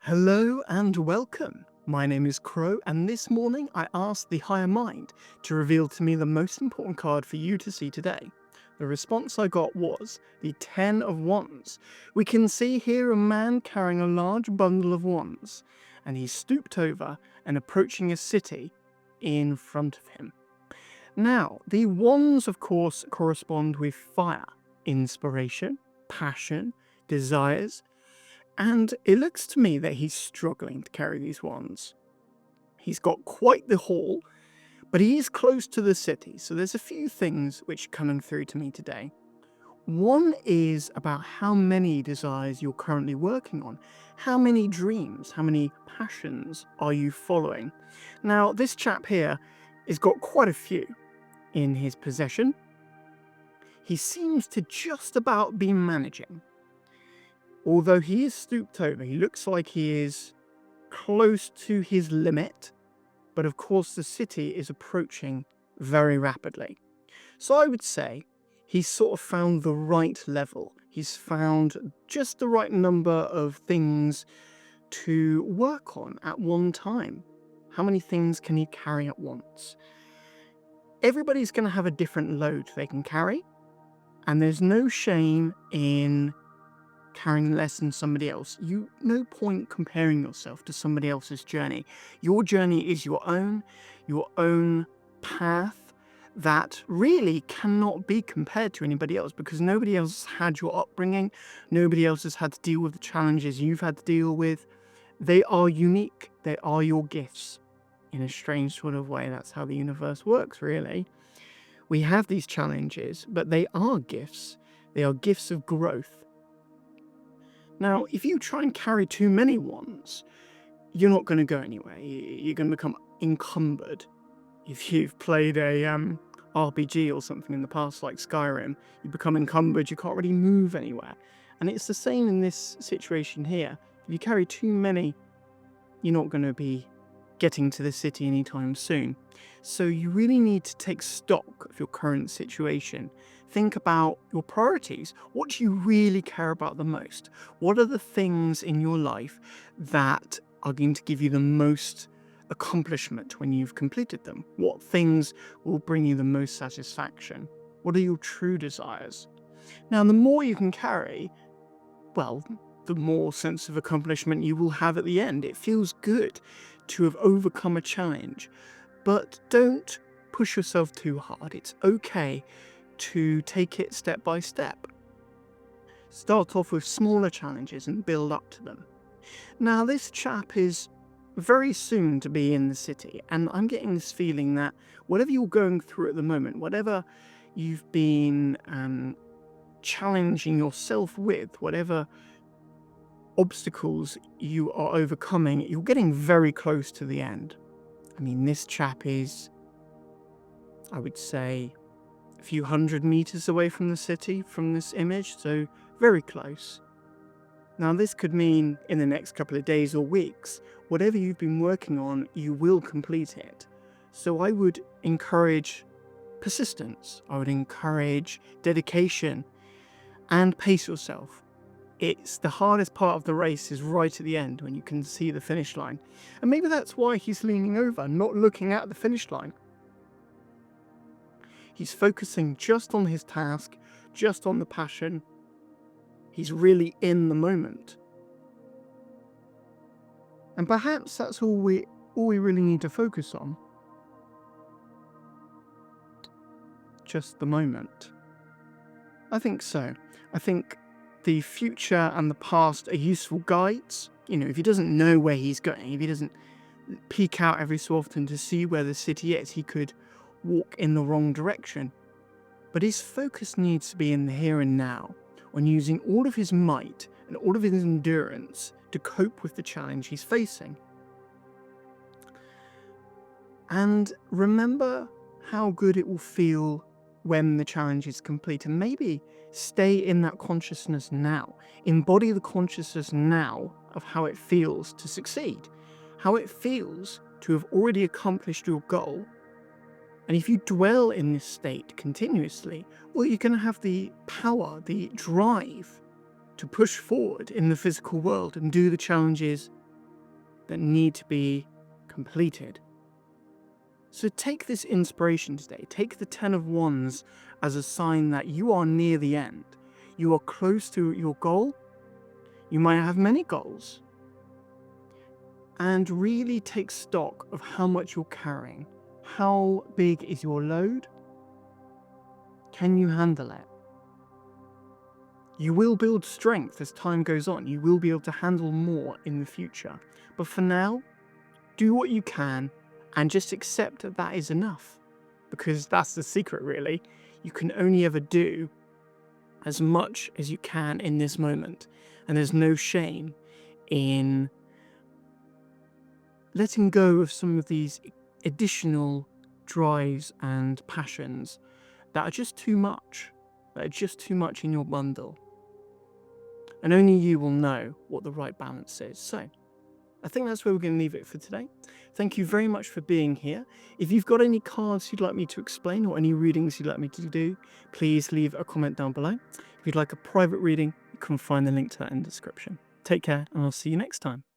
Hello and welcome. My name is Crow, and this morning I asked the Higher Mind to reveal to me the most important card for you to see today. The response I got was the Ten of Wands. We can see here a man carrying a large bundle of wands, and he's stooped over and approaching a city in front of him. Now, the wands, of course, correspond with fire, inspiration, passion, desires, and it looks to me that he's struggling to carry these wands. He's got quite the haul, but he is close to the city, so there's a few things which are coming through to me today. One is about how many desires you're currently working on. How many dreams, how many passions are you following? Now, this chap here has got quite a few in his possession. He seems to just about be managing. Although he is stooped over, he looks like he is close to his limit, but of course the city is approaching very rapidly. So I would say he's sort of found the right level. He's found just the right number of things to work on at one time. How many things can he carry at once? Everybody's going to have a different load they can carry, and there's no shame in carrying less than somebody else. No point comparing yourself to somebody else's journey. Your journey is your own path that really cannot be compared to anybody else, because nobody else has had your upbringing, nobody else has had to deal with the challenges you've had to deal with. They are unique. They are your gifts. In a strange sort of way, that's how the universe works, really. We have these challenges, but they are gifts. They are gifts of growth. Now, if you try and carry too many wands, you're not going to go anywhere. You're going to become encumbered. If you've played a RPG or something in the past, like Skyrim, you become encumbered, you can't really move anywhere. And it's the same in this situation here. If you carry too many, you're not going to be getting to the city anytime soon. So you really need to take stock of your current situation. Think about your priorities. What do you really care about the most? What are the things in your life that are going to give you the most accomplishment when you've completed them? What things will bring you the most satisfaction? What are your true desires? Now, the more you can carry, well, the more sense of accomplishment you will have at the end. It feels good to have overcome a challenge, but don't push yourself too hard. It's okay to take it step by step. Start off with smaller challenges and build up to them. Now, this chap is very soon to be in the city, and I'm getting this feeling that whatever you're going through at the moment, whatever you've been challenging yourself with, whatever obstacles you are overcoming, you're getting very close to the end. I mean, this chap is, I would say, a few hundred meters away from the city from this image, so very close. Now, this could mean in the next couple of days or weeks, whatever you've been working on, you will complete it. So I would encourage persistence. I would encourage dedication and pace yourself. It's the hardest part of the race is right at the end when you can see the finish line. And maybe that's why he's leaning over, not looking at the finish line. He's focusing just on his task, just on the passion. He's really in the moment. And perhaps that's all we really need to focus on. Just the moment. I think so. I think the future and the past are useful guides. If he doesn't know where he's going, if he doesn't peek out every so often to see where the city is, he could walk in the wrong direction. But his focus needs to be in the here and now, on using all of his might and all of his endurance to cope with the challenge he's facing. And remember how good it will feel when the challenge is complete, and maybe stay in that consciousness now. Embody the consciousness now of how it feels to succeed, how it feels to have already accomplished your goal. And if you dwell in this state continuously, well, you're going to have the power, the drive to push forward in the physical world and do the challenges that need to be completed. So take this inspiration today. Take the Ten of Wands as a sign that you are near the end. You are close to your goal. You might have many goals. And really take stock of how much you're carrying. How big is your load? Can you handle it? You will build strength as time goes on. You will be able to handle more in the future. But for now, do what you can and just accept that that is enough. Because that's the secret, really. You can only ever do as much as you can in this moment. And there's no shame in letting go of some of these additional drives and passions that are just too much. That are just too much in your bundle. And only you will know what the right balance is. So, I think that's where we're going to leave it for today. Thank you very much for being here. If you've got any cards you'd like me to explain or any readings you'd like me to do, please leave a comment down below. If you'd like a private reading, you can find the link to that in the description. Take care, and I'll see you next time.